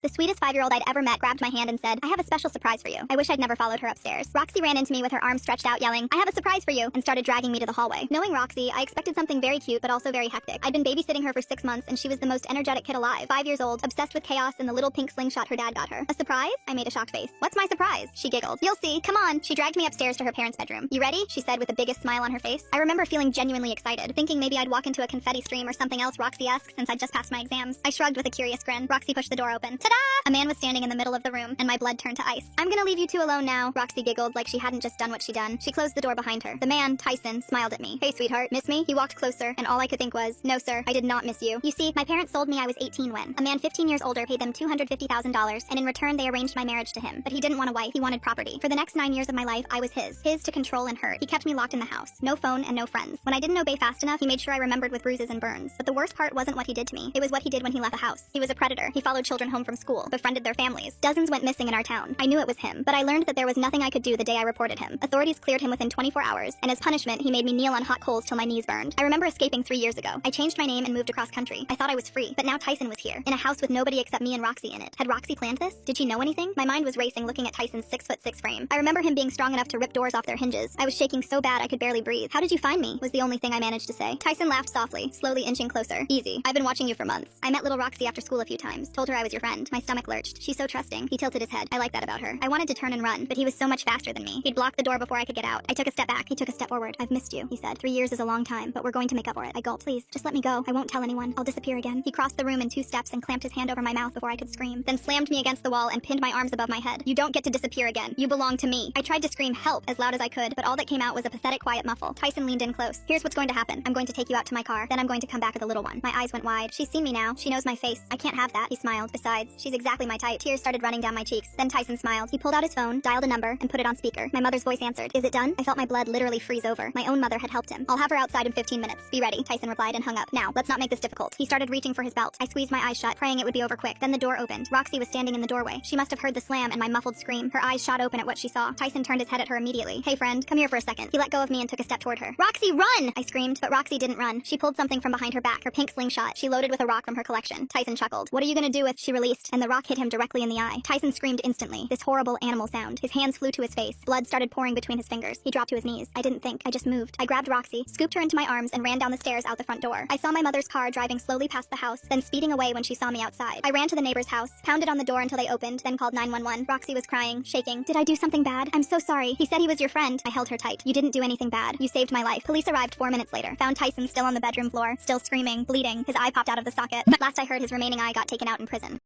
The sweetest 5-year-old I'd ever met grabbed my hand and said, "I have a special surprise for you." I wish I'd never followed her upstairs. Roxy ran into me with her arms stretched out yelling, "I have a surprise for you," and started dragging me to the hallway. Knowing Roxy, I expected something very cute but also very hectic. I'd been babysitting her for 6 months and she was the most energetic kid alive. 5 years old, obsessed with chaos and the little pink slingshot her dad got her. A surprise? I made a shocked face. "What's my surprise?" She giggled. "You'll see. Come on." She dragged me upstairs to her parents' bedroom. "You ready?" she said with the biggest smile on her face. I remember feeling genuinely excited, thinking maybe I'd walk into a confetti stream or something else Roxy-esque since I'd just passed my exams. I shrugged with a curious grin. Roxy pushed the door open. Ta-da! A man was standing in the middle of the room, and my blood turned to ice. "I'm gonna leave you two alone now," Roxy giggled like she hadn't just done what she'd done. She closed the door behind her. The man, Tyson, smiled at me. "Hey, sweetheart, miss me?" He walked closer, and all I could think was, "No, sir, I did not miss you." You see, my parents sold me I was 18 when. A man 15 years older paid them $250,000, and in return they arranged my marriage to him. But he didn't want a wife, he wanted property. For the next 9 years of my life, I was his. His to control and hurt. He kept me locked in the house. No phone and no friends. When I didn't obey fast enough, he made sure I remembered with bruises and burns. But the worst part wasn't what he did to me. It was what he did when he left the house. He was a predator. He followed children home from school, befriended their families. Dozens went missing in our town. I knew it was him, but I learned that there was nothing I could do the day I reported him. Authorities cleared him within 24 hours, and as punishment, he made me kneel on hot coals till my knees burned. I remember escaping 3 years ago. I changed my name and moved across country. I thought I was free, but now Tyson was here, in a house with nobody except me and Roxy in it. Had Roxy planned this? Did she know anything? My mind was racing looking at Tyson's 6'6" frame. I remember him being strong enough to rip doors off their hinges. I was shaking so bad I could barely breathe. "How did you find me?" was the only thing I managed to say. Tyson laughed softly, slowly inching closer. "Easy. I've been watching you for months. I met little Roxy after school a few times. Told her I was your friend." My stomach lurched. "She's so trusting." He tilted his head. I like that about her. I wanted to turn and run, but he was so much faster than me. He'd blocked the door before I could get out. I took a step back. He took a step forward. "I've missed you," he said. 3 years is a long time, but we're going to make up for it. I gulped. "Please, just let me go. I won't tell anyone. I'll disappear again." He crossed the room in 2 steps and clamped his hand over my mouth before I could scream, then slammed me against the wall and pinned my arms above my head. "You don't get to disappear again. You belong to me." I tried to scream help as loud as I could, but all that came out was a pathetic quiet muffle. Tyson leaned in close. "Here's what's going to happen. I'm going to take you out to my car, then I'm going to come back with a little one." My eyes went wide. "She's seen me now. She knows my face. I can't have that." He smiled. "Besides, she's exactly my type." Tears started running down my cheeks. Then Tyson smiled. He pulled out his phone, dialed a number, and put it on speaker. My mother's voice answered. "Is it done?" I felt my blood literally freeze over. My own mother had helped him. "I'll have her outside in 15 minutes. Be ready," Tyson replied and hung up. "Now, let's not make this difficult." He started reaching for his belt. I squeezed my eyes shut, praying it would be over quick. Then the door opened. Roxy was standing in the doorway. She must have heard the slam and my muffled scream. Her eyes shot open at what she saw. Tyson turned his head at her immediately. "Hey friend, come here for a second." He let go of me and took a step toward her. "Roxy, run!" I screamed, but Roxy didn't run. She pulled something from behind her back, her pink slingshot. She loaded with a rock from her collection. Tyson chuckled. "What are you gonna do with—" She released, and the rock hit him directly in the eye. Tyson screamed instantly, this horrible animal sound. His hands flew to his face. Blood started pouring between his fingers. He dropped to his knees. I didn't think. I just moved. I grabbed Roxy, scooped her into my arms, and ran down the stairs out the front door. I saw my mother's car driving slowly past the house, then speeding away when she saw me outside. I ran to the neighbor's house, pounded on the door until they opened, then called 911. Roxy was crying, shaking. "Did I do something bad? I'm so sorry. He said he was your friend." I held her tight. "You didn't do anything bad. You saved my life." Police arrived 4 minutes later, found Tyson still on the bedroom floor, still screaming, bleeding. His eye popped out of the socket. Last I heard, his remaining eye got taken out in prison.